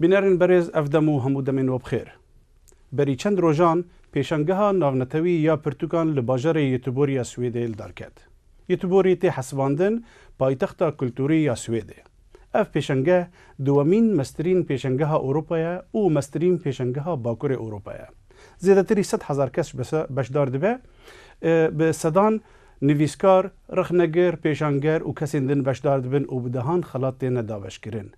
بینرین بریز افدمو همو دمین و بخیر. بری چند روزان پیشنگاه ناونتوی یا پرتوکان لباجر یوتیوبری سوئدی دارکد. یوتیوبری تی حساباندن پایتخت کلتوری یا سوئدی. اف پیشنگاه دومین مسترین پیشنگاه اروپا و مسترین پیشنگاه باکور اروپا. زیادتری 100,000 کس بشدار دبه به صدان نویسکار، رخنگر، پیشنگر و کسی دن بشدار دبن و بدهان خلاط نداوش کرن.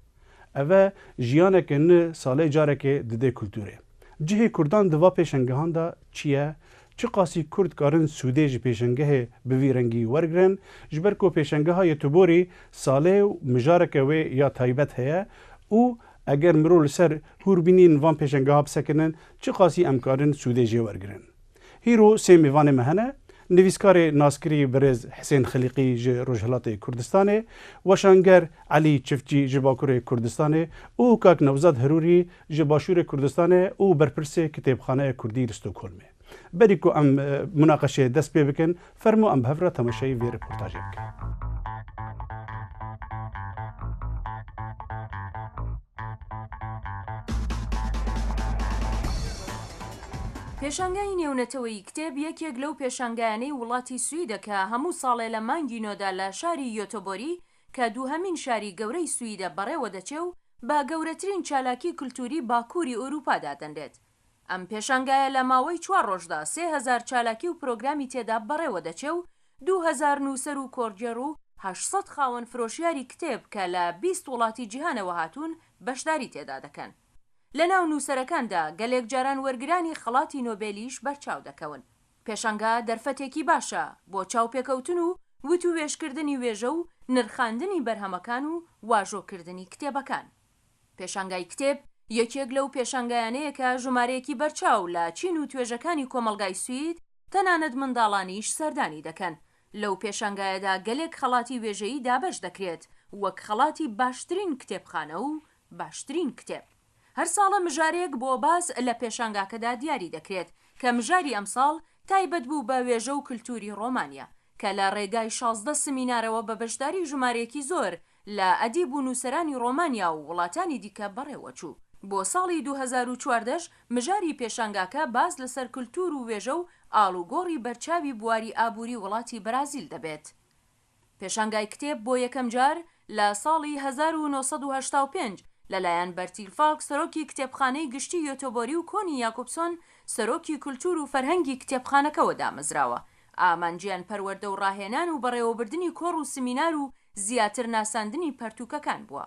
اوه جیانه که نه ساله جاره که دده کلتوره. جهه کردان دوا پیشنگهان دا چیه؟ چه قاسی کرد کارن سوده جی پیشنگه بویرنگی ورگرن جبر کو پیشنگه های توبوری ساله و مجاره که وی یا تایبت هیا او اگر مرول سر هوربینین وان پیشنگه ها بسکنن چه قاسی امکارن سوده جی ورگرن. هیرو سی میوان مهنه نویسکار ناسکری برز حسین خلیقی ج روجهلات کردستانه وشانگر علی چفچی ج باکور کردستانه او کاک نوزاد هروری ج باشور کردستانه او برپرس کتابخانه کردی استکهلم بریکو ام مناقشه دست پی بکن فرمو ام بهفره تماشای وی رپورتاج بکن. پێشانگای نێونەتەوەی کتێب یەکێک لەو پێشانگایانەی وڵاتی سویدە کە هەموو ساڵێ لە مانگی نۆدا لە شاری یۆتۆبۆری کە دووهەمین شاری گەورەی سویدە بەڕێوە دەچێ و با گەورەترین چالاکی کولتوری باکووری ئەوروپادا دەنرێت. ئەم پێشانگایە لە ماوەی 4 ڕۆژدا 3,000 چالاکی و پرۆگرامی تێدا بەڕێوە دەچێ و 2,000 نووسەر و کۆرجێر و 800 خاوەن فرۆشیاری کتێب کە لە 20 وڵاتی جیهانەوە هاتوون بەشداری تێدا دەکەن. لە ناو نووسەرەکاندا گەلێک جاران وەرگرانی خەڵاتی نۆبێلیش بەرچاو دەکەون. پێشانگا دەرفەتێکی باشە بۆ چاوپێکەوتن و وت و وێشکردنی وێژە و نرخاندنی بەرهەمەکان و واژۆکردنی کتێبەکان. پێشانگای کتێب یەکێک لەو پێشانگایانەیە کە ژمارەیەکی بەرچاو لە چین و توێژەکانی کۆمەلگای سوید تەنانەت منداڵانیش سەردانی دەکەن. لەو پێشانگایەدا گەلێک خەڵاتی وێژەیی دابەش دەکرێت وەک خەڵاتی باشترین کتێبخانە و باشترین کتێب. هەر ساڵە مژارێک بۆ باز لە پێشانگاکەدا دیاری دەکرێت کە مژاری ئەمساڵ تایبەت بوو بە وێژە و کللتوری ڕۆمانیا کە لە ڕێگای 16 سمینارەوە بە بەشداری ژمارێکی زۆر لە ئەدیب و نووسەرانی ڕۆمانیا و وڵاتانی دیکە بەڕێوەچوو. بۆ ساڵی 2014 مژاری پێشانگاکە باز لەسەر کللتور و وێژە و ئاڵوگۆڕی بەرچاوی بواری ئابووری وڵاتی بەرازیل دەبێت. پێشانگای کتێب بۆ یەکەم جار لە ساڵی 1985 لەلایەن بەرتیل فالک سەرۆکی کتێبخانەی گشتی یۆتۆبۆری و کۆنی یاکوبسۆن سەرۆکی کولتور و فەرهەنگی کتێبخانەکەەوە دامەزراوە. ئامانجیان پەروەردە و ڕاهێنان و بەڕێوەبردننی کۆڕ و سمینار و زیاتر ناساندنی پەرتوکەکان بووە.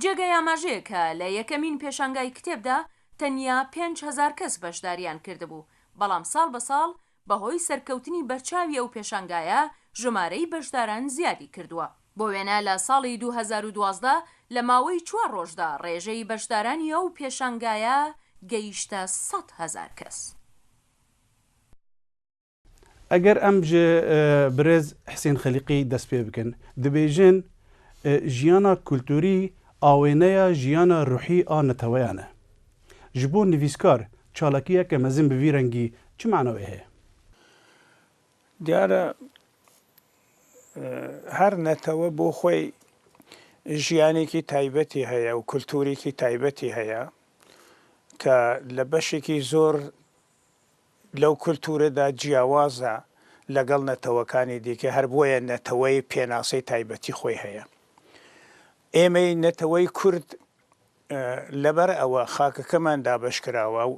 جێگەی ئاماژەیە کە لە یەکەمین پێشانگای کتێبدا تەنیا 5,000 کەس بەشداریان کردبوو، بەڵام ساڵ بە ساڵ بەهۆی سەرکەوتنی بەرچاوی ئەو پێشانگایە ژمارەی بەشداران زیادی کردووە. بۆ وێنە لە ساڵی 2012 لە ماوەی 4 ڕۆژدا ڕێژەی بەشدارانی ئەو پێشانگایە گەیشتە 100,000 کەس. ئەگەر ئەم برێز حسین خەلیقی دەست پێ بکەن دەبێژن ژیانە کولتوری ئاوێنەیە ژیانە ڕوحی ئانەتەوەیانە ji bo nivîskar çalakiyeke mezin bi vî rengî çi manawê heye? دیارە هەر نەتەوە بۆ خۆی ژیانێکی تایبەتی هەیە و کولتورێکی تایبەتی هەیە کە لە بەشێکی زۆر لەو کولتورەدا جیاوازە لەگەڵ نەتەوەکانی دیکە هەر بۆیە نەتەوەی پێناسەی تایبەتی خۆی هەیە. ئێمەی نەتەوەی کورد لەبەر ئەوە خاکەکەمان دابەشکراوە و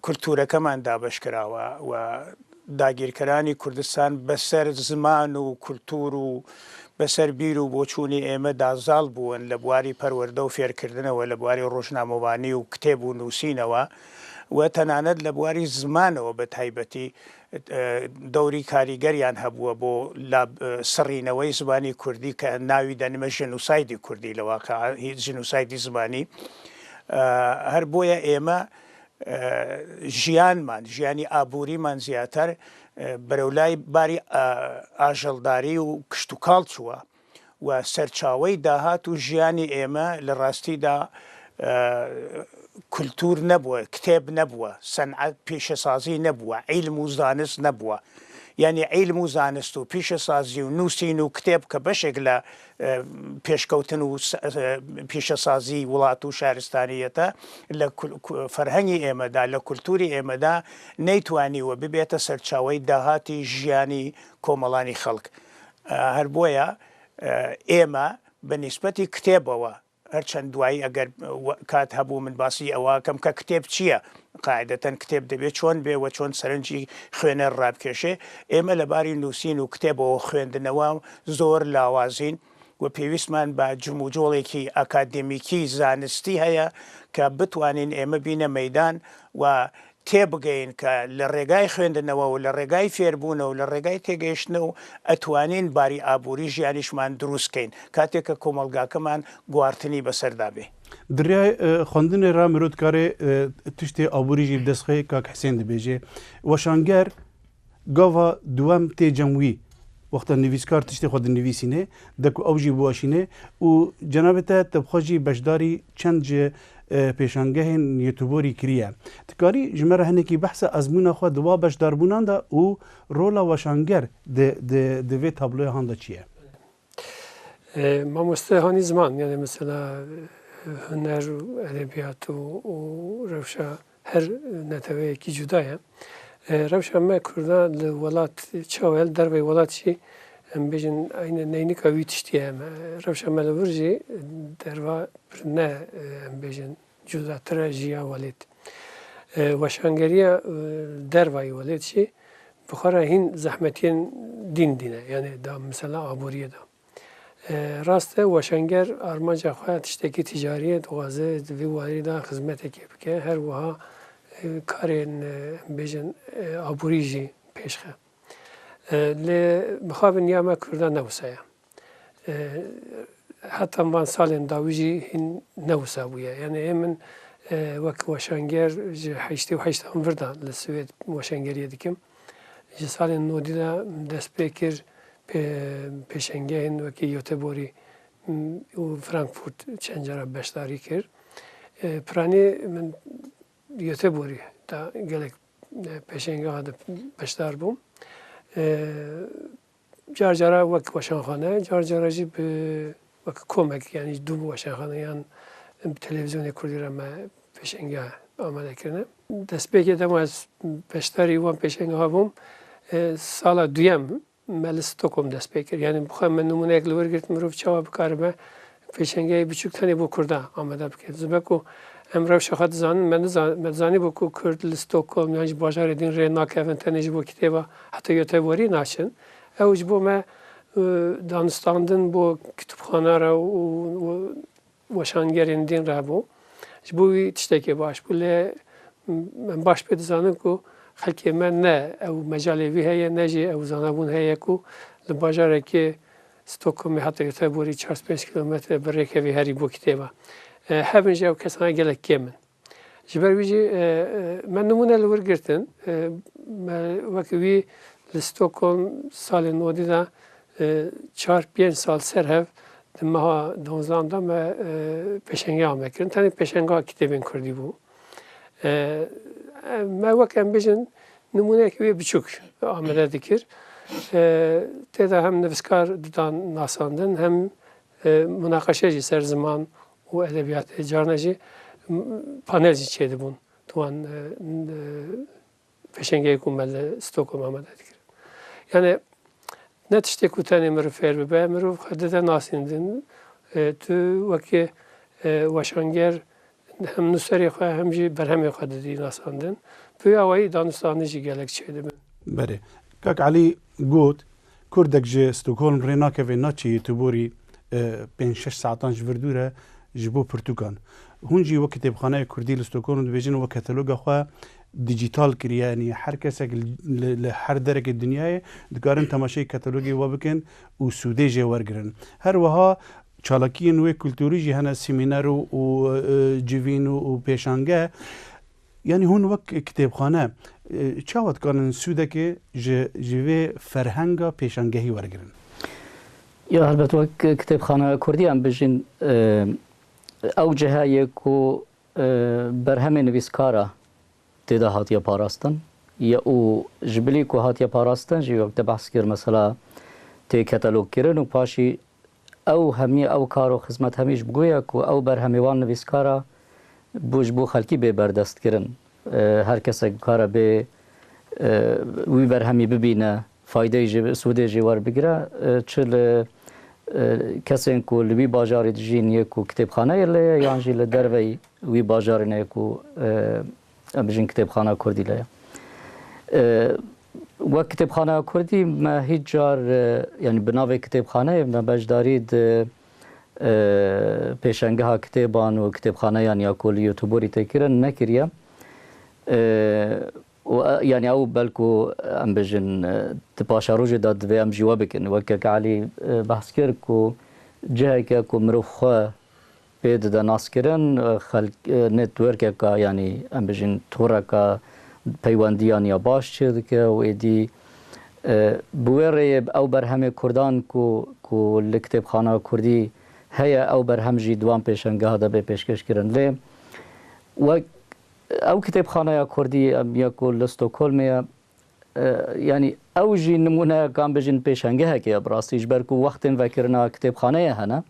کولتورەکەمان دابەشکراوە و داگیرکەرانی کوردستان بەسەر زمان و کولتور و بەسەر بیر و بۆچوونی ئێمە دازاڵ بوون لە بواری پەروەردە و فێرکردنەوە لە بواری ڕۆژنامەوانی و کتێب و نووسینەوە و تەنانەت لە بواری زمانەوە بە تایبەتی دەوری کاریگەریان هەبووە بۆ سڕینەوەی زمانی کوردی کە ناوی دەنمە ژنوسایدی کوردی لە واقع هیچ ژنوسایدی زمانی. هەر بۆیە ئێمە ژیانی ئابووریمان زیاتر بەرەولای باری ئاژەڵداری و کشت و کاڵ چووە و سەرچاوەی داهات و ژیانی ئێمە لە ڕاستیدا کولتور نەبووە، کتێب نەبووە، سەنعەت پێشەسازی نەبووە، عیلم و زانست نەبووە. یعنی عیلم و زانست و پیشەسازی و نووسین و کتێب کە بەشێک لە پێشکەوتن و پیشەسازی وڵات و شارستانیەتە لە فەرهەنگی ئێمەدا لە کولتوری ئێمەدا نەیتوانیوە ببێتە سەرچاوەی داهاتی ژیانی کۆمەڵانی خەڵک. هەر بۆیە ئێمە بە نیسبەتی کتێبەوە هەرچەند دوایی ئەگەر کات هەبوو من باسی ئەوەکەم کە کتێب چییە؟ قاعدەتەن کتێب دەبێت چۆن بێوە چۆن سەرنجی خوێنەر ڕابکێشێ. ئێمە لەباری نووسین و کتێبەوە خوێندنەوە زۆر لاوازین و پێویستمان بە جموجۆڵێکی ئاکادێمیکی زانستی هەیە کە بتوانین ئێمە بینە مەیدان و تێبگەین کە لە ڕێگای خوێندنەوە و لە ڕێگای فێربوونەوە و لە ڕێگای تێگەیشتنە و ئەتوانین باری ئابووری ژیانیشمان دروستکەین کاتێک کە کۆمەلگاکەمان گواردنی بەسەردا بێ. دریای خواندنê را مرۆتkarê tiştê aborî jî destxê Kak Hesên dibêje weşanger gava duwem tê cem wî wexta nivîskar tiştê xwe dinivîsîne de ku ew jî biwaşîne û cenabê te tebxwe jî beşdarî çend ji pêşangehên yetûborî kiriye. Tikarî ji me re hinekî behsa ezmûna xwe di wa beşdarbûnan da û rola weşanger di vê tabloya han de çi ye? Mamoste hanî ziman yani mesela huner û edebiyat û rewşa her neteweyekî cuda ye. Rewşa me Kurdan li welat çawa li derveyê welat jî em bêjin eyne neynika wî tiştî ye. Rewşa me li wir jî derva ne em bêjin cudatir e jiya welêt. Weşangeriya dervayê welêt jî bi xwe re hîn zehmetiyên dîn dîne yani da mesela aboriyê da. Rast e weşanger armanca xwe tiştekî ticariyê dixwaze di vê warî da xizmetekê bike her wiha karên bêjin aborî jî pêşxe. Lê mixabin ya me Kurdan newisa ye. Heta van salên dawî jî hîn newisa bûye. Yani ê min wek weşanger ji heştê û heştan vir da li Swêd weşangeriyê dikim. Ji salên nodî de dest pê kir pêşengehên wekî Göteborî û Frankfurt çend cara beşdarî kir. Piranî min Göteborî da gelek pêşengeha de beşdar bûm. Car cara wek weşanxane, car cara jî bi wek komek yani du weşanxane yan televizyonê Kurdî re me pêşengeh amade kirine. Destpêkê de ez beşdarî wan pêşengeha bûm. Sala duyem me li Stockholm dest pê kir. Yani bixwe me nûmuneyek li wir girt mirov çawa bikaribe pêşengehê biçûk tenê bo Kurda amade bike. Zibe ku em rewşa xwe dizanin me dizanî ku Kurd li Stockholm yan ji bajarê din rê nakevin tenê ji bo kitêba heta Göteborî naçin. Ew ji bo me danistandin bo kitûbxana re û weşangerên din re bû. Ji bo wî tiştekê baş bû lê em baş pê dizanin ku xelkê me ne ew mecalê wî heye ne jî ew zanabûn heye ku li bajarekê Stockholmê heta Göteborî 4-5 kilometre bi rêkevê herî bo kitêba. Hevin jî ew kesan gelek kêm in. Ji ber wî jî me nimûne li wir girtin. Wekî wî li Stockholm salên nodî de 4-5 sal serhev di meha 12 da me pêşengeha me kirin. Tenê pêşengeha kitêbên Kurdî bû. Me wek em bêjin nimûneyekî wê biçûk amade dikir. Têda hem nivîskar didan nasandin hem münaqeşe jî ser ziman û edebiyatê carna jî panel jî çêdibûn wan pêşengehê ku me li Stockholm amade dikir. Yani ne tiştê ku tenê mirov fêr bibe mirov xwe dide nasîndin. Tu wekî weşanger hem nûserê xwe hem jî berhemê xwe didî nasandin. Pêya wayî danistanî jî gelek çêdibin. Berê. Kak Elî got Kurdek ji Stockholm rê nakeve naçê Yetûborî 5-6 saetan ji vir dûr e ji bo pirtûkan. Hûn jî wek kitêbxaneyê Kurdî li Stockholm dibêjin wek kataloga xwe dijîtal kiriye yanî her kesek li her derekê dinyayê dikarin temaşeyê katalogê we bikin û sûdê jê wergirin. Her wiha çalakiyên wê kulturî jî hene semîner û civîn û pêşangeh. Yani hûn wek kitêbxane çawa dikarin sûdekê ji vê ferhenga pêşangehî wergirin? Ya helbet wek kitêbxana Kurdî em bijîn ew cihayê ku berhemê nivîskara têda hatiye parastin یا او جبلی کو هاتیا پاراستن جی وقت بحث کر مثلا تی کتالوگ کرن و پاشی او همی او کار و خدمت همیش بگویا کو او بر همیوان نویسکارا بوج بو خلکی به بردست کرن هر کس کارا به وی بر همی ببینه فایده سوده جوار بگیره چل کسی کو لوی باجاری دجین یکو کتابخانه لی یان جی لدروی وی باجاری نه یکو بجین کتابخانه کردی لی و کتابخانه کردی ما هیچ جار یعنی بناو کتابخانه ما بجدارید پیشنگه ها کتابان و کتابخانه یعنی اکول یوتیوبری تکرن نکریه و يعني او بالكو ام بجن تباشا روج داد في ام جوابك ان وكك علي بحث كركو جهك كو مروخ بيد دا ناس كرن خلق نتورك يعني ام بجن تورك بيوانديان يا باش دك ويدي بوير او برهم كردان كو الكتاب خانه كردي هي او برهم جي دوام پیشنگاه هذا به پیشکش کرن له و او کتابخانه کردی یا کل استکهلم یعنی او جی نمونه کام بجن پیشنگه که براستیش برکو وقت وکرنا کتابخانه هنه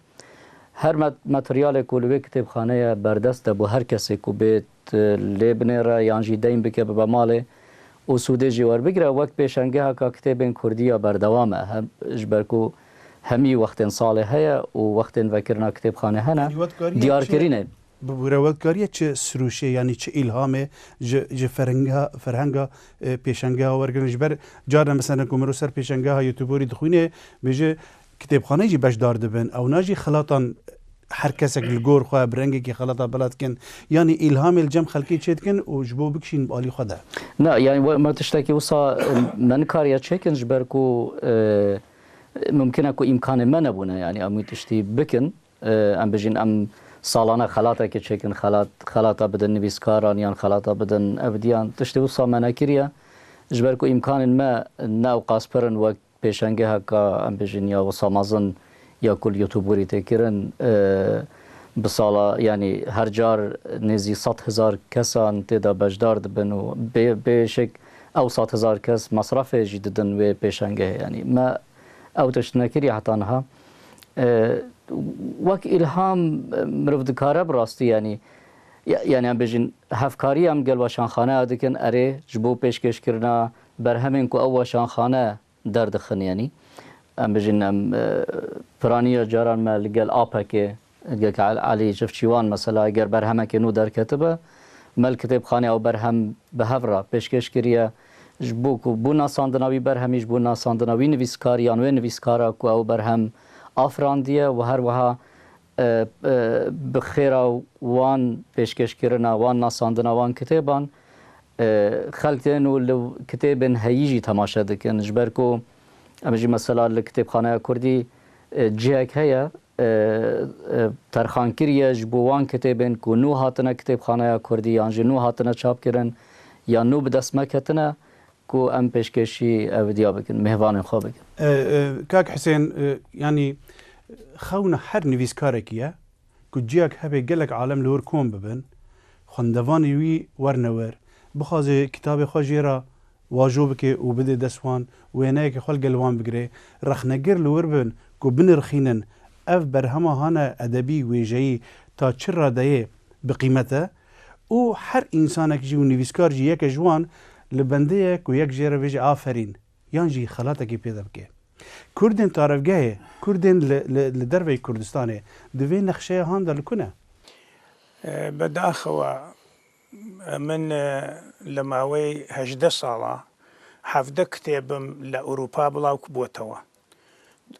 هر متریال کلوی کتابخانه بردست بو هر کسی کو بیت لبنه را یانجی دیم بکه به مال و سوده جوار بگیره وقت پیشنگه که کتاب کردی بردوامه هم برکو همی وقت ساله هیا و وقت وکرنا کتابخانه هنه دیار کرینه بروادکاریه چه سروشه یعنی چه الهامه ج فرهنگا پیشنگه ورگرنش بر جار مثلا کومرو سر پیشنگه یوتیوبری دخونه بجه کتابخانه جی باش دار دبن او ناجی خلاطان هر کس الگور خو برنگی که خلاطا بلد کن یعنی الهام الجم خلقی چید کن و جبو بکشین بالی خدا نه یعنی ما تشتکی وصا من کاریا چکن جبرکو ممکنه کو امکان ما نبونه یعنی امی تشتی بکن ام بجین ام سالانه خلاطه که چکن خلاطه بدن نویسکاران یا خلاطه بدن ابدیان تشتی وصا مناکریه جبرکو امکان ما ناو قاسپرن و پیشنگه ها که ام بجین یا وصا مازن یا کل یوتیوبری تکرن بسالا یعنی هر جار نزی 100,000 کسان تدا بجدار دبن و به شک او 100,000 کس مصرف جدیدن و پیشنگه یعنی ما او تشتنکری حتی نها وك الهام مرفد كاره براستي يعني ام بجين هفكاري ام قال وشان خانه دكن اري جبو پیشکش کرنا برهمن کو او وشان خانه درد خن يعني ام بجين ام فرانيه جاران ما قال ابك قال علي جفشيوان مثلا اگر برهمه كنو در كتبه مل كتاب خانه او برهم بهفرا پیشکش کریه جبو کو بونا ساندناوي برهميش بونا ساندناوي نویسکاریان و نویسکارا کو او برهم آفراندیه و هر وها بخیرا وان پیشکش کرنا وان ناساندنا وان کتابان خلقتن و لو کتابن هیجی تماشا دکن جبرکو امجی مثلا لکتابخانه کردی جهک هیا ترخانکریه جبوان کتابن کو نو هاتنه کتابخانه کردی یا نو هاتنه چاپ کرن یا نو بدست مکتنه کو ام پیشکشی اودیا بکن مهوان خواب بکن كاك حسين يعني خونا حر نويس كاركيا كجيك هبي قالك عالم لور كون ببن خندوان يوي ورنور بخازي كتاب خاجيرا واجوبك وبدي دسوان ويناك خل قلوان بقري رخنقر لور بن كو بنرخينن اف برهما هانا ادبي ويجي تا تشرا دايه بقيمته و حر انسانك جي ونويس كار جي يك جوان لبنديك ويك جيرا بيجي آفرين يانجي خلاتك بيدا بكي كردن تعرفجاه كردن لدربي كردستاني دوي نخشة هاندا لكنا بدا أخوة من لما وي هجدة صالة حفظ كتابم لأوروبا بلاو كبوتوا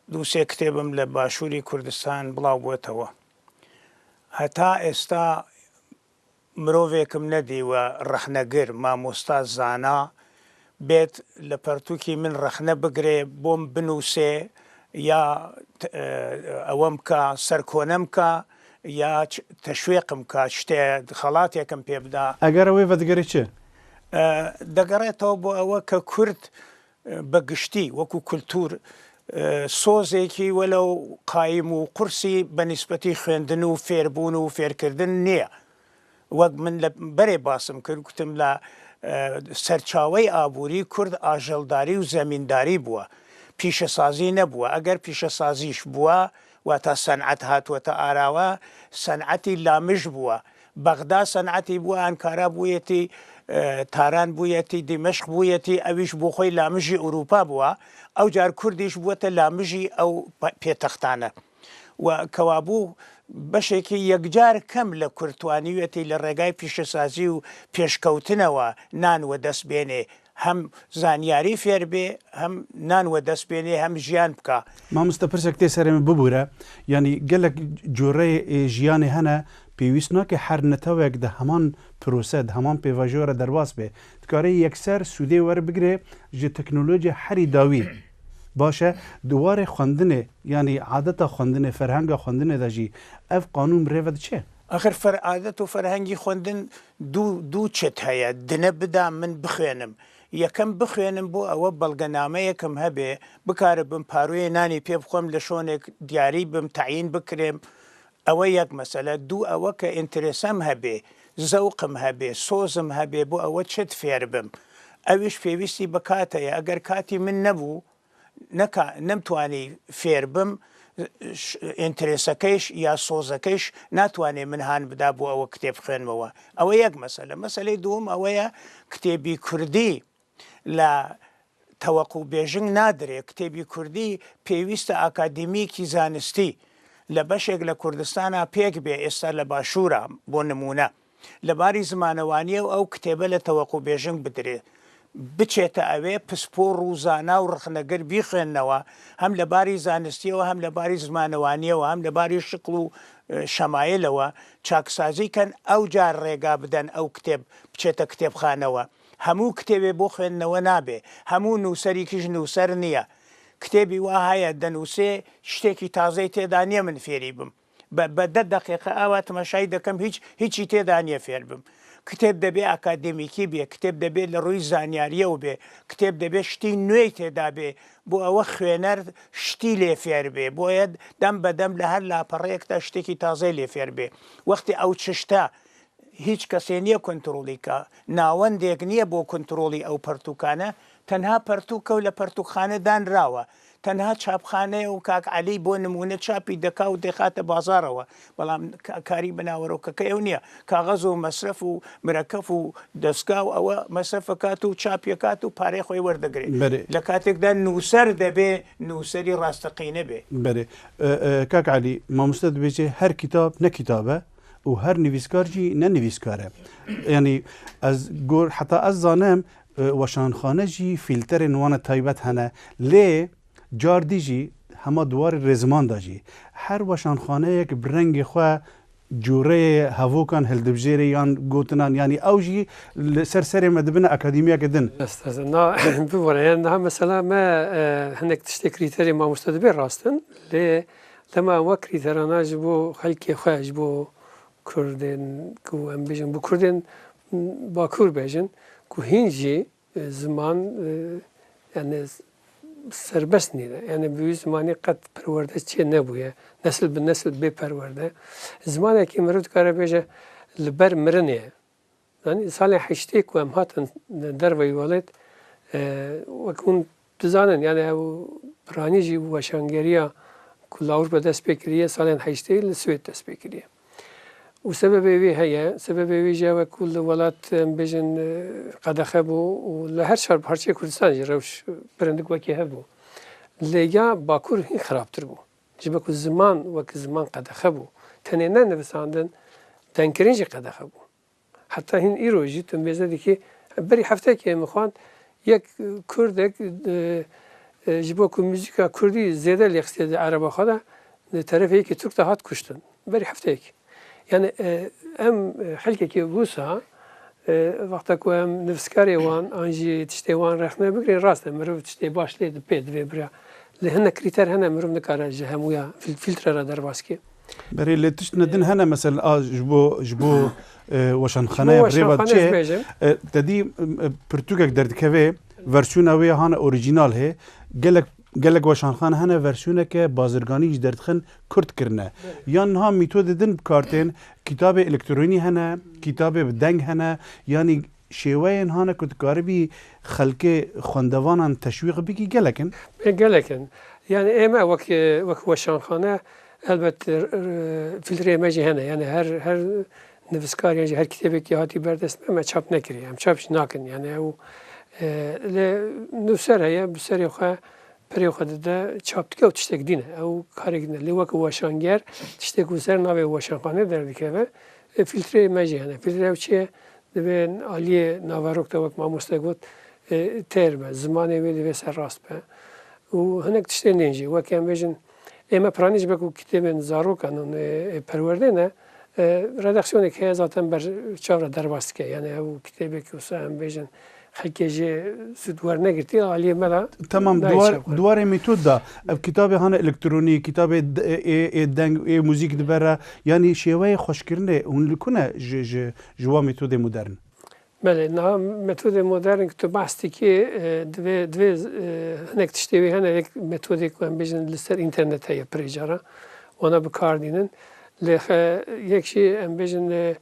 دوسي كتابم لباشوري كردستان بلاو بوتوا هتا استا مروفيكم ندي ورخنقر ما مستاذ زانا بيت لپرتوكي من رخنه بگري بوم بنوسي يا اوامكا سركونمكا يا تشويقمكا شتي خلات يكم بيبدا اگر وي ودگري چه دگريتو بو او ككرد بگشتي وكو كلتور سوزيكي ولو قايم وقرسي بنسبتي خندنو فيربونو فير كردن نيه وقت من بري باسم كنتم لا سەرچاوەی ئابووری کورد ئاژەڵداری و زەمینداری بووە، پیشەسازی نەبووە. ئەگەر پیشەسازیش بووە واتە سەنعەت هاتووەتە ئاراوە، سەنعەتی لامژ بووە. بەغدا سەنعەتی بووە، ئەنکارا بوویەتی، تاران بوویەتی، دیمەشق بوویەتی، ئەویش بۆ خۆی لامژی ئوروپا بووە. ئەو جار کوردیش بووەتە لامژی ئەو پێتەختانە و کەوابوو بەشێکی یەکجار کەم لە کورتوانیوێتی لە ڕێگای پیشەسازی و پێشکەوتنەوە نانوە دەستبێنێ، هەم زانیاری فێر بێ، هەم نانوە دەستبێنێ، هەم ژیان بکە. مامۆستا پرسێک تێ سەرێمە ببوورە، ینی gelek جۆرەی ژیانê hene pêwîst nake her netewek di heman prosê di heman pêvajiyê re derbas bê. Dikare yekser sûdê werbigire ji teknolojiya herî dawî. Baş e duwarê xwendinê yanî adeta xwendinê, ferhenga xwendinê de jî ev qanûn bi rêve diçe. ئەخر عادەت و فەرهەنگی خوێندن دوو چت هەیە، دنە بدا من بخوێنم. یەکەم بخوێنم بۆ ئەوە بەڵگەنامەیەکم هەبێ بکارە بم پاروێ نانی پێ بخۆم لە شۆنێک دیاری بم تعین بکرێم. ئەوە یەک مەسەلە. دوو ئەوە کە ئینترێسەم هەبێ، زەوقم هەبێ، سۆزم هەبێ بۆ ئەوە چت فێر بم. ئەویش پێویستی بە کاتەیە. ئەگەر کاتی من نەبوو نەمتوانی فێر بم، ئینترێسەکەیش یا سۆزەکەیش ناتوانێ من هاان بدا بۆ ئەوە کتێب خوێنمەوە. ئەوە یەک مەسەلە. مەسەلەی دووەم ئەوەیە کتێبی کوردی لە تەوەقع و بێژنگ نادرێ. کتێبی کوردی پێویستە ئاکادمیکی زانستی لە بەشێک لە کوردستانە پێک بێ. ئێستا لە باشوورە بۆ نمونە لەباری زمانەوانیە و ئەو کتێبە لە تەوەقع و بێژنگ بدرێ، بچێتە ئەوێ پسپۆ ڕووزانە و ڕخنەگەر بیخوێندنەوە، هەم لە باری زانستیەوە، هەم لە باری زمانەوانیەوە، هەم لە باری شقل و شەمایلەوە چاکسازیکەن. ئەو جار ڕێگا بدەن ئەو کتێب بچێتە کتێبخانەوە. هەموو کتێبێ بۆ خوێندنەوە نابێ، هەموو نووسەریکیش نووسەر نییە. کتێبی وا هەیە دەنووسێ شتێکی تازەی تێدا نییە من فێری بم، بە 10 دقیقە ئاوا تەماشای دەکەم هیچی تێدا نییە فێر بم. کتێب دەبێ ئاکادمیکی بێ، کتێب دەبێت لە ڕووی زانیاریەوە بێ، کتێب دەبێت شتی نوێی تێدا بێ بۆ ئەوە خوێنەر شتی لێ فێر بێ، بۆیە دەم بەدەم لە هەر لاپەڕەیەکدا شتێکی تازای لێ فێر بێ. وەختی ئەو چشتە هیچ کەسێ نییە کۆنتترۆلیکە، ناوەندێک نییە بۆ کۆنتترۆلی ئەو پەرتوکانە، تەنها پەرتوکە و لە پەرتوخانە دانراوە، تەنها چاپخانەیە و کاک عەلی بۆ نمونە چاپی دەکا و دێخاتە بازارەوە، بەڵام کاری بەناوەڕۆکەکە ئەو نییە. کاغەز و مەسرف و مرەکەف و دەستگا و ئەوە مەسرفەکات و چاپیەکات و پارەی خۆی وەردەگرێت. لە کاتێکدا نووسەر دەبێ نووسری ڕاستەقینە بێ. بەێ کاک عەلی مامۆستا دەبێتێ هەر کتاب نەکتابە و هەر نویسکارجی نەنویسکارە. ینی حتا ئەز زانم وەشانخانە jî fîlterên wan taybet hene lê cardî jî hema duwarê rêziman jî her weşanxaneyek bi rengê xwe cûreyê hevokan hildibjêrê yan gotinan yanî ew jî li ser serê me dibine akademiyeke din. Bibûne niha mesela me hinek tiştê krîterê mamoste dibe rastin lê dema we krîterana ji bo xelkê xwe ji bo Kurdên ku em bêjin bu Kurdên Bakur bêjin ku hîn jî ziman yani serbest nîne, yani bi wî zimanê qet perwerde çê nebûye, nesil bi nesil bê perwerde. Zimanekî mirov dikare bêje li ber mirinê ye. Yani salê heştê ku em hatin derveyî welêt wek hûn dizanin yani ew piranî jî weşangeriya ku li Ewropa dest pê kiriye salên heştê li Swêd dest pê kiriye. û sebebê wê heye, sebebê wê jî ew ku li welat em bêjin qedexe bû û li her parçeyê Kurdistan jî rewş pirindik wekî hebû. Lê ya Bakur hîn xirabtir bû. Ji ber ku ziman wekî ziman qedexe bû. Tenê ne nivisandin, denkirîn jî qedexe bû. Heta hîn îro jî tu mêze dikî berî heftekê min xwand yek Kurdek ji bo ku mûzîka Kurdî zêde lêxistê di ereba xwe de li terefê yekî Türk de hat kuştin. Berî hefteyekî. Yani em helkekî wisa wexta ku em nivîskarê wan an jî tiştê wan rexne bigirên rast e mirov tiştê baş lê pê divê bira. Li hinek krîter hene mirov nikare ji hemûya fîltrera derbaskê. Berê lê tişt din hene mesela ji bo weşanxaneya rêva çê tedî pirtûkek derdikeve versiyona wê hane orîjînal hê gelek weşanxane hene versiyoneke bazirganî ji derdixin Kurd kirine. Yan niha mîtodê din bi kartên kitabê elektronî hene, kitabê bi deng hene yanî شێوەیەن هانە کو دکاربی خەلکێ خوێندەوانان تەشویق بکی گەلەکن يعني ئێمە وەک وەشانخانە هەلبەت فیلترێمەژی هەنە یعنی هەر نویسکاریان هەر کتێبێکی هاتی بەردەست ئەمە چاپ نەکردی ئەم چاپش ناکەن یعنی ئەو لێ نووسەر هەیە بسەری خوا پرێ خۆ دەدا چاپتکە و تشتێک دینە ئەو کارێکنە لێ وەکو وەشانگەر تشتێک و سەر ناوێ وەشانخانە دەردەکەوە فیلترێمەژی هەنە فیلترە چیە دەبێن ئالیە ناوەڕۆکتە وەک مامۆستا گوت تێر بە زمانێ وێ دەبێ سەر ڕاست بە و هەنێک تشتێن نێنجی وەکیان بێژن ئێمە پرانیش بەک و کتێبێن زارۆکان پەروەردێنە ڕەدەخسیۆنێک هەیە زاتەن بەر چاورە دەرباستکە یعنی ئەو کتێبێکی وسا ئەم بێژن خەکێژێ سودوەر نەگرتی ئالیە مەلا تمام دوارێ میتۆددا ئەو کتابێ هانە ئەلکترۆنی کتابێ دەنگ موزیک دبەرە ینی شێوەیە خۆشکردنێ هون لکونە ژوا میتۆدێ مدرن بله متود مدرن که تو بحثی که دوی هنگ تشتیوی هنه یک متودی که هم بیشتر لسر اینترنت هایی پریجارا اونا بکار دینن لخ یکشی هم بیشتر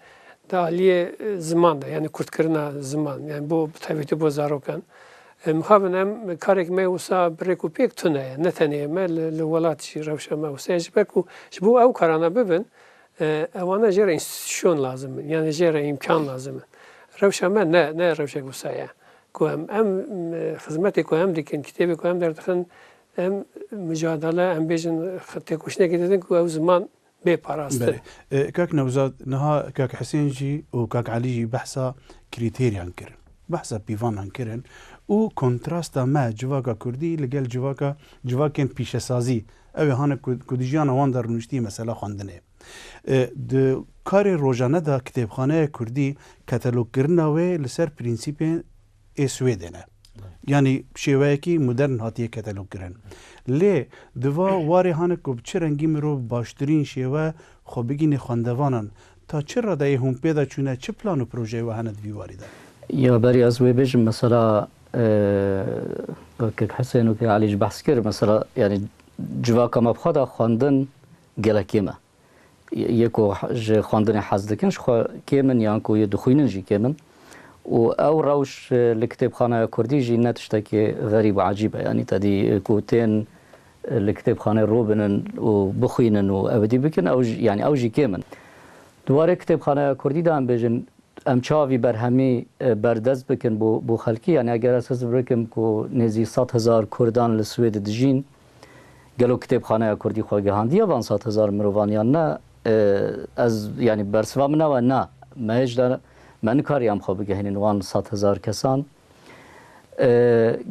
دالیه زمان ده یعنی کرد کردن زمان یعنی بو تابعیت بو زاروکن مخابن هم کارک می وسا برکو پیک تونه نه تنیه ما لولاتشی روشن ما وسا جبکو جبو او کارانه ببین اوانا جر انستیتوشن لازم یعنی جر امکان لازمه روشن ما نه روشن وسایه که هم خدمتی که هم دیکن کتابی که هم در دخن هم مجادله هم بیشن خطی کشنه کردن که او زمان بپاراستن. كاك نوزاد نها كاك حسين جي وكاك علي جي بحثا كريتيريان كرن بحثا بيفان كرن و كونتراستا ما جواكا كردي لقال جواكين بيشة سازي او هانا كوديجيانا واندر نوشتي مثلا خواندنه د کاری روزانه دا کتابخانه کردی کاتالوگ کرنا و لسر پرینسیپ سویدنه یعنی شیوهی که مدرن هاتیه کاتالوگ کرن لی دوا واری هانه کو چه رنگی مرو باشترین شیوه خو بگین خواندوانان تا چه ردای هم پیدا چونه چه پلان و پروژه و هند ویواری ده یا بری از وی بجم مثلا که حسین و که علیج بحث کرد مثلا یعنی جواکا مبخدا خواندن گلکیمه یکو خواندن حز دکن شخوا کیمن یان کو یه دخوینن جی کیمن و او روش لکتابخانه کردی جی نتشتا که غریب و عجیبه یعنی تدی کو تین لکتابخانه روبنن و بخوینن و اودی بکن او یعنی او جی کیمن دواره کتابخانه کردی دام بجن ام چاوی بر همی بردست بکن بو خلکی یعنی اگر اساس برکم کو نزی 100,000 کردان لسوید دجین گلو کتابخانه کردی خو گهاندی وان 100,000 مروانیان نه از یعنی برسوام نه و نه مهج دار من کاریم خوب بگهینن وان 100,000 کسان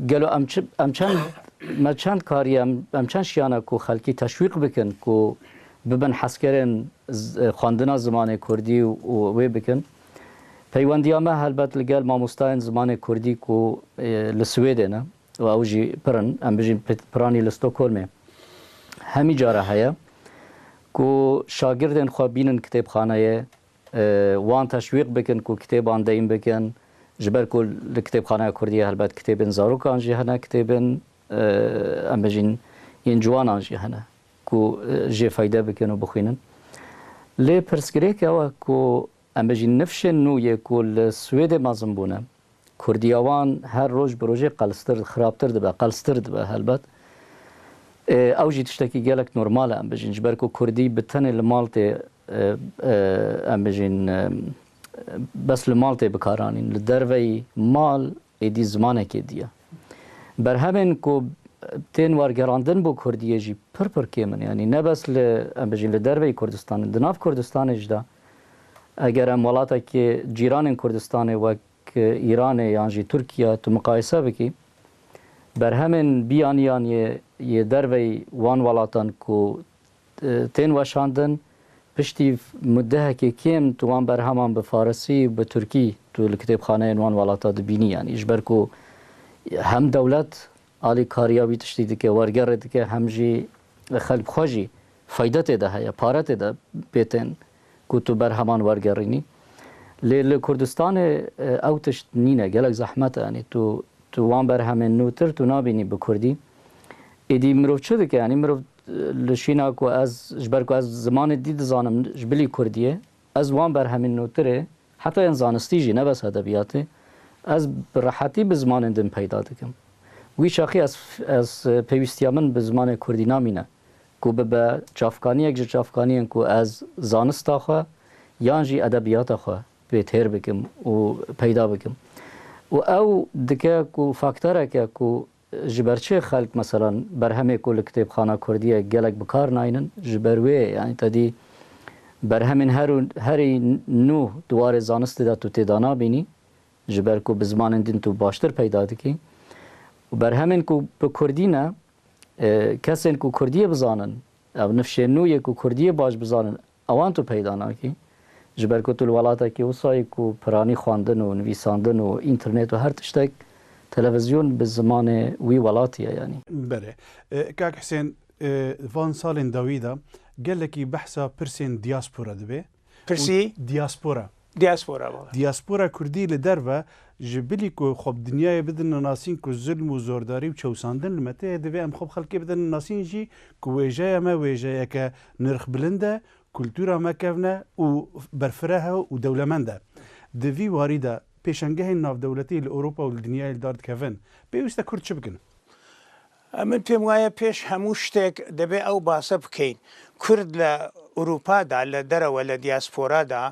گلو ام چند کاریم ام چند شیانه کو خلکی تشویق بکن کو ببن حسکرن خواندن زمان کردی و وی بکن پیوندیامه هلبت لگل ماموستاین زمان کردی کو لسویده نه و اوجی پرن ام بجین پرانی لستوکولمه همی جاره هیا کو شاگردن خو بینن کتابخانه وان تشویق بکن کو کتابان دایم بکن جبر کو کتابخانه کردی هلبت کتابن زاروکان جهنه کتابن ام بجین ین جوانان جهنه کو جه فایده بکن و بخوینن لی پرسکری که کو ام بجین نفشن نو یکول سوید مازم بونه کردیوان هر روز بروژه قلستر خرابتر دبه قلستر دبه هلبت او جی تشتکی گلک نورماله ام بجین جبر کو کردی بتن لمالته ام بجین بس لمالته بکارانین لدروی مال ایدی زمانه که دیه بر همین کو تین وارگراندن بو کردیه جی پر کیمن یعنی نه بس ام بجین لدروی کردستان دناف کردستان اجدا اگر ام ولاتا که جیران کردستان و ایران یعنی ترکیه تو مقایسه بکی بر همین بیانیان یه دروی وان ولاتان کو تین وشاندن پشتی مده که کم تو وان بر همان به فارسی به ترکی تو کتابخانه وان ولاتا دبینی یعنی اجبر کو هم دولت آلی کاریابی تشتی که ورگر که همجی خلق خوشی فایده ده یا پارت ده بیتن کو تو بر همان ورگرینی لیل کردستان او تشت نینه گلک زحمت یعنی تو وان بر همین نوتر تو نابینی بکردی ایدی مروف چه که یعنی مروف لشینا کو از جبر کو از زمان دید زانم جبلی کردیه از وان بر همین نوتره حتی این زانستی جی نه بس ادبیاته از براحتی به زمان دن پیدا دکم وی شاخی از پیوستی من به زمان کردی نامینه کو به چافکانی یک چافکانی کو از زانستا خو یان جی ادبیات خو به تر بکم و پیدا بکم و او دکه کو فاکتوره که کو جبرچه خلق مثلا بر همه کل کتاب خانه کردیه گلک بکار ناینن جبروی یعنی تدی بر همین هر نو دوار زانست دا تو تدانا بینی جبر کو بزمان دین تو باشتر پیدا دکی و بر همین کو به کردی نه کسین کو کردی بزانن او نفش نوی کو کردی باش بزانن اوان تو پیدا ناکی جبر کو تو الولاتا کی وسای کو پرانی خواندن و نویساندن و اینترنت و هر تشتک تلفزیون به زمان وی ولاتیه یعنی بله کاک حسین وان سال داویدا قال لك بحثا برسين دياسبورا دبي برسي دياسبورا كردي لدربه جبلي كو خب دنيا بدن ناسين كو ظلم و زورداري و چوساندن لمته دبي ام خب خلقي بدن ناسين جي كو ويجايا ما ويجايا ك نرخ بلنده كولتورا ما كفنا و برفرها و دولمنده دفي واريدا پیشنگه ناف دولتی الاوروپا و الدنیا دارد کفن پیوسته کرد چه بکن؟ من پێم وایە پێش هەموو شتێک دەبێ ئەو باسە بکەین کورد لە ئوروپادا لە دەرەوە لە دیاسپۆرادا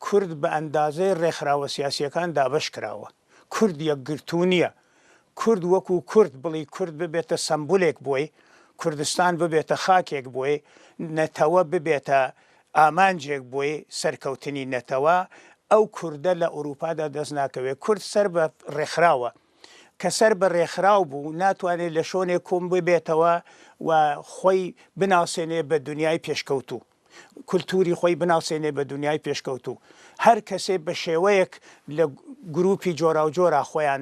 کورد بە ئەندازەی ڕێکخراوە سیاسیەکان دابەش کراوە کورد یەکگرتوو نییە کورد وەکو کورد بڵی کورد ببێتە سمبولێک بۆی کوردستان ببێتە خاکێک بۆی نەتەوە ببێتە ئامانجێک بۆی سەرکەوتنی نەتەوە ئەو کوردە لە ئوروپادا دەست ناکەوێت کورد سەر بە ڕێکخراوە کە سەر بە ڕێکخراو بوو ناتوانێت لە شۆنێک کۆم ببێتەوە و خۆی بناسێنێ بە دنیای پێشکەوتوو کولتوری خۆی بناسێنێ بە دنیای پێشکەوتوو هەر کەسێ بە شێوەیەک لە گروپی جۆرا و جۆرا خۆیان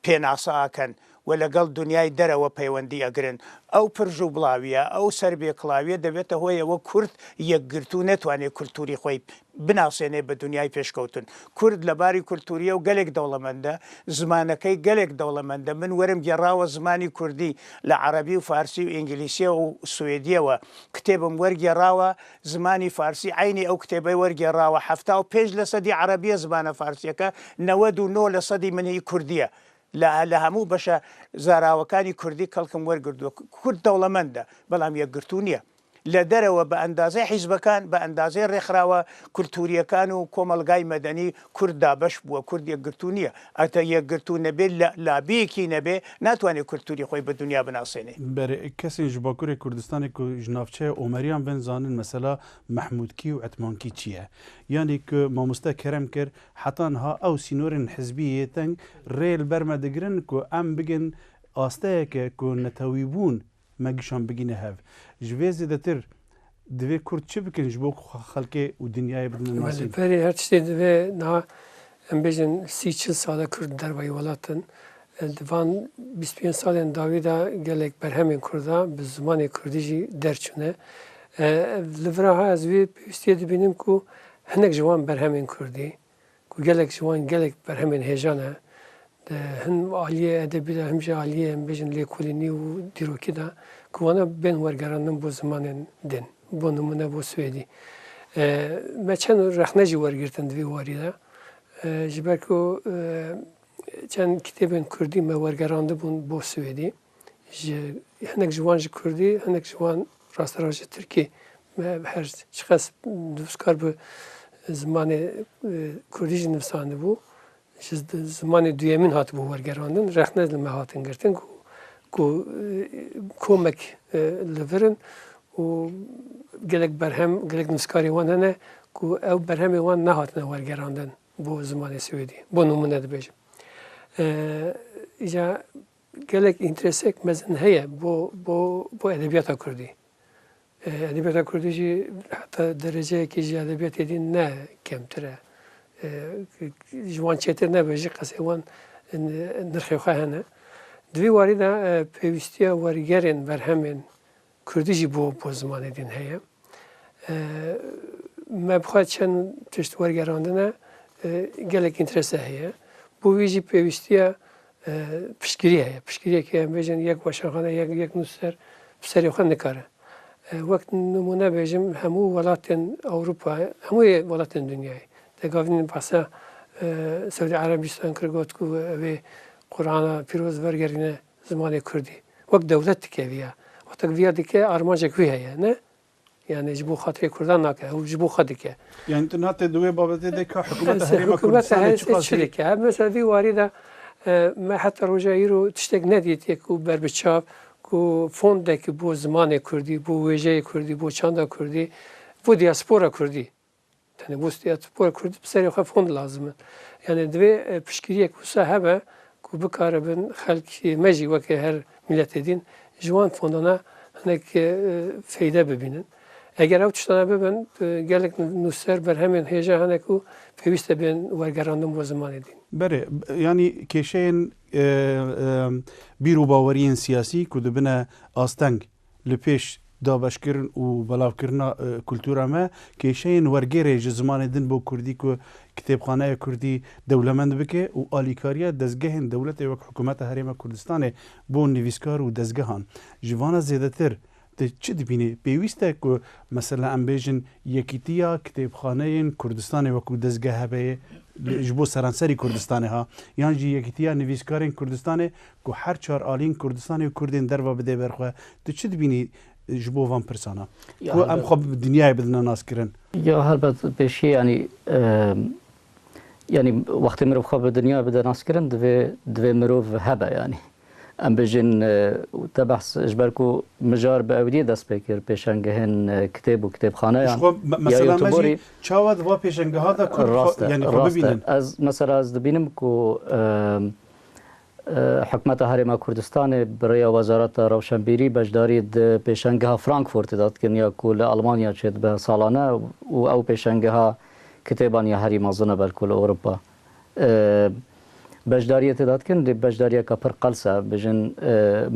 پێناساکەن و لەگەڵ دنیای دەرەوە پەیوەندی ئەگرن ئەو پرژ و بڵاویە ئەو سەربێکڵاویە دەبێتە هۆیەوە کورد یەکگرتوو نەتوانێت کولتوری خۆی بناسێنێ بە دنیای پێشکەوتن کورد لەباری کولتوریە و گەلێک دەوڵەمەندە زمانەکەی گەلێک دەوڵەمەندە من وەرم گێڕاوە زمانی کوردی لە عەرەبی و فارسی و ئینگلیسیە و سوێدیەوە کتێبم وەرگێڕاوە زمانی فارسی عینی ئەو کتێبەی وەرگێڕاوە 75% عەرەبیە زمانە فارسیەکە 99% منی کوردیە لە هەموو بەشە زاراوەکانی کوردی کەڵکم وەرگردووە کورد دەوڵەمەندە بەڵام یەکگرتوو نییە لە دەرەوە بە ئەندازەی حیزبەکان بە ئەندازەی ڕێکخراوە کولتوریەکان و کۆمەلگای مەدەنی کورد دابەش بووە کورد یەکگرتوو نییە ئەتە یەکگرتوو نەبێت لابیەکی نەبێ ناتوانێت کولتوری خۆی بە دنیا بناسێنێ بەرێ کەسێک ji باکوورێ کوردستانی ku ji navçeya Omeriyan bên zanin mesela Mehmûdkî û Etmankî çi ye yanî ku mamoste kerem kir heta niha ew sînorên hizbiyê teng rê li ber me digirin ku em bigin asteyeke ku netewîbûn me gişan bigîne hev ji vê zêdetir divê Kurd çi bikin ji bo xelkê û dinyayê bidin nasîn berê her tiştê divê niha em bêjin 30-40 sala Kurd derbayê welatin divan 25 salên dawî da gelek berhemên Kurda bi zimanê Kurdî jî derçûne li viraha ez vê pêwîstiyê dibînim ku hinek ji wan berhemên Kurdî ku gelek ji wan gelek berhemên hêjan e hin aliyê edebî de him jî aliyê em bêjin lêkolînî û dîrokî da ku wana bên wergerandin bo zimanên din bo nimune bo Swêdî me çend rexne jî wergirtin divê warî de ji ber ku çend kitêbên Kurdî me wergerandibûn bo Swêdî ji hinek ji wan ji Kurdî hinek ji wan rastera ji Tirkî me her çi qes nivîskar bi zimanê Kurdî jî nivîsandibû ji zimanê duyemîn hatibû wergerandin rexne li me hatin girtin ku komek li virin û gelek berhem gelek nivîskarê wan hene ku ew berhemê wan nehatine wergerandin bo zimanê Swêdî bo nimune dibêjim îca gelek întresek mezin heye bo edebiyata Kurdî edebiyata Kurdî jî heta dereceyekî jî edebiyatê dî ne kemtir e ji wan çêtir nebe jî qesê wan nirxê xwe hene divê warî de pêwîstiya wergerên berhemên Kurdî jî bo zimanê din heye me bixwe çend tişt wergerandine gelek înterese heye bo wî jî pêwîstiya piştgirî heye piştgiriyekê em bêjin yek weşanxane yek nûser bi serê xwe nikare wek nimûne bêjim hemû welatên Ewropayê hemû welatên dunyayê degavînin behsa سعودی عربستان کرد کو به قرآن پیروز برگردینه زمان کردی وقت دولت کیویا وقت ویا دیگه آرمانج کویه نه يعني جبو خاطر كردان ناكه هو جبو خدك يعني تنات دوي بابتي ديك حكومة هريمة كردستان شركة مثلا في واردة ما حتى رجايرو تشتاق ناديت يكو بربتشاب كو فوندك بو زمان كردي بو وجه كردي بو چاندا كردي بو دياسبورا كردي يعني بو دياسبورا كردي بسري خا فوند لازم يعني دوي بشكريك وسهبه كو بكاربن خلق مجي وك هر ملت دين جوان فوندنا هناك فايده ببینن اگر او تشتانه ببن گلک نوستر بر همین هیجا هنکو پیوسته بین ورگراندن بو زمان دین بله يعني كيشين بيرو باوريين سياسي كود بنا آستنگ لپیش دابشکرن و بلاوکرنا کلتورا ما كيشين ورگيره زمان دين بو كردي كو كتابخانه كردي دولمند بكه و آليكاريا دزگهن دولت وك حكومت هريمه كردستان بو نويسكار و دزگهان جوانا زيادتر چه دبینی پیوسته که مثلا ام بیجن یکیتیا کتابخانه کردستان وکو دزگاه هبه جبو سرانسری کردستان ها یعنی جی یکیتیا نویسکارین کردستان که هر چهار آلین کردستان و کردین در و بده برخواه تو چه دبینی جبو وان پرسانا که ام خواب دنیای بدنا ناس کرن یا هلبت بشی يعني وقت مروف خواب دنیا بده ناس کرن دوی مروف هبه يعني ام بجن تبحث اجبركو مجار باودي دست بكر بيشنگهن كتاب و كتابخانه يعني مثلا ماجي چاود و پیشنگه ها دا كرد يعني خو ببینن از مثلا از دبینم کو حکومت هرم کردستان برای وزارت روشنبیری بجداری د پیشنگه ها فرانکفورت داد که یا کل آلمانیا چید به سالانه و او پیشنگه ها کتابانی هری مازنه بر کل اروپا بجداریت داد کن دی بجداریا کا پر قلسه بجن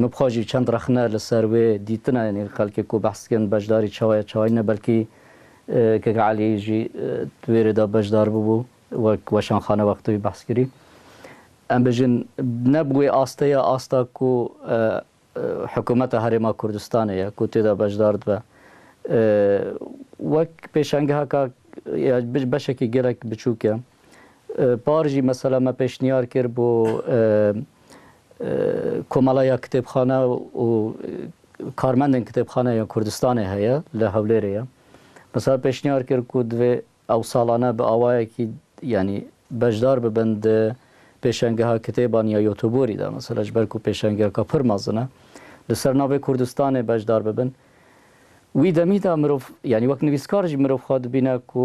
مبخاجی چند رخنه لسروی دیتنا یعنی خلک کو بحث کن بجداری چوای نه بلکی که علی جی تویر دا بجدار بو و شان خانه وقتی بحث کری ام بجن نبوی آستا کو حکومت هرم کردستان یا کو تدا بجدار و وک پیشنگه ها کا یا بشکی گرک بچوکه بارجی مثلا ما پیشنیار کرد بو کمالای کتابخانه و کارمندن کتابخانه یا کردستان هیا لحولیره مثلا پیشنیار کرد که دو او سالانه به آوایی که یعنی بجدار ببند پیشنگه ها کتابان یا یوتیوبوری ده مثلا جبر کو پیشنگه ها پر مازنه لسرناوی کردستان بجدار ببند وی دمیدا مروف یعنی وقت نویسکارجی مروف خود بینه که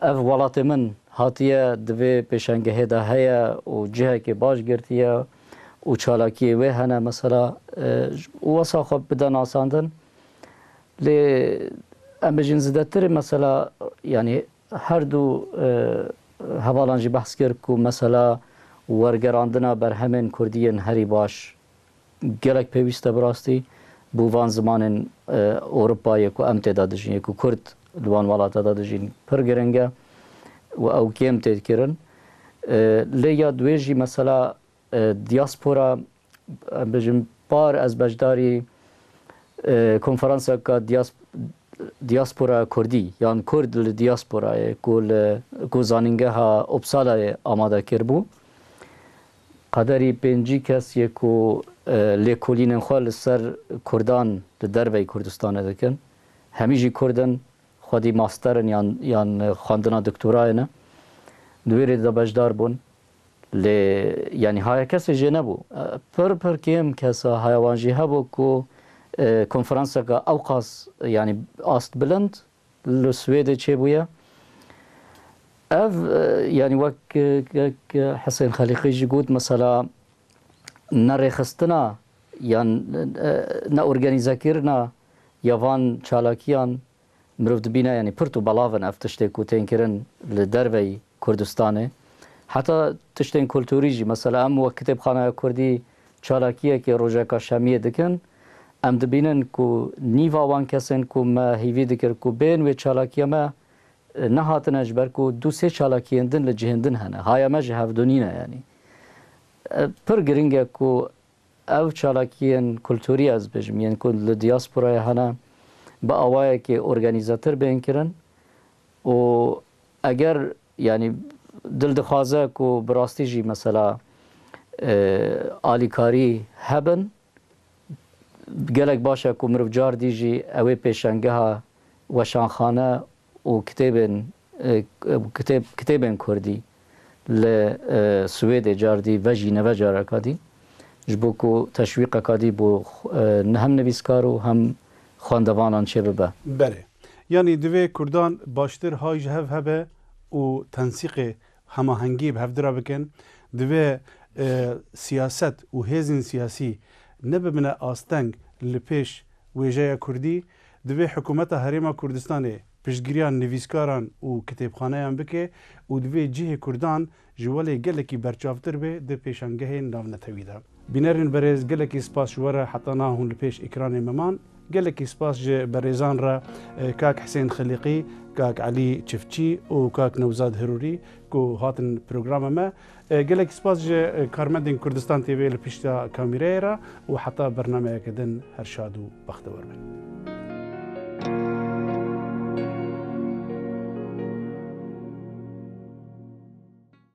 اف ولات من هاتیه دوی پیشنگه ده هیا و جهه که باش گرتیه و چالاکی و هنه مثلا واسا خوب بدن آساندن لی ام جنزده تر مثلا یعنی هر دو حوالانجی بحث کرد که مثلا ورگراندنا بر همین کردین هری باش گلک پیوسته براستی بوان زمان اروپا یکو امتداد جین یکو کرد دوان ولات داد جین پر گرنگه و او کم تید کرن لیا دویجی مثلا دیاسپورا بجم بار از بجداری کنفرانس کا دیاسپورا کردی یعنی کرد دیاسپورا کو زانینگه ها اپسالا آماده کربو قدری پنجی کس یکو لیکولین خال سر کردان در وی کردستان دکن همیجی کردن خودی ماسترن یان خواندنا دکترای نه دویری دا بجدار بون لی یعنی های کسی جه نبو پر کم کسا هایوانجی هبو که کنفرانسا که اوقاس یعنی آست بلند لسوید چه بویا اف یعنی وک حسین خلیقی جی گود مثلا نرخستنا یان نه ارگانیزه کرنا یوان چالاکیان مروف دبینا یعنی پرتو بلاون افتشته کو تنکرن لدروی کردستانه حتی تشتین کلتوری جی مثلا ام و کتابخانه کردی چالاکیه که روژاکا شامیه دکن ام دبینن کو نیوا وان کسن کو ما هیوی دکر کو بین و چالاکیه ما نهاتن اجبر کو دو سه چالاکیندن لجهندن هنه های ما جهافدونینه یعنی پر گرینگه کو او چالاکیین کلتوری از بجم یعنی کو لدیاسپورای هنه با آوایی که ارگانیزاتر بین کرن و اگر یعنی دل دخوازه کو براستی جی مثلا آلیکاری هبن گلک باشه کو مروف جار دیجی اوی پیشنگه ها وشانخانه و کتابن کردی لسوید جاردی و جینه جاره کادی جبو کو تشویق کادی بو هم نویسکار و هم خواندوانان چه ببه بله یعنی دوی کردان باشتر های جهف هبه و تنسیق هماهنگی به هفدرا بکن دوی سیاست و هزین سیاسی نببنه آستنگ لپیش ویجه کردی دوی حکومت هریما کردستان پشتگیریان نویسکاران و کتابخانه هم بکه و دوی جه کردان جواله گلکی برچافتر به ده پیشنگه ناو نتویده بینرین برز گلکی سپاس شواره حتی ناهون لپیش اکران ممان گلکی سپاس جه برزان را کاک حسین خلیقی کاک علی چفتچی و کاک نوزاد هروری کو هاتن پروگرام ما گلکی سپاس جه کارمندین کردستان تیوی لپیشتا کامیره را و حتی برنامه کدن هرشاد و بختور بن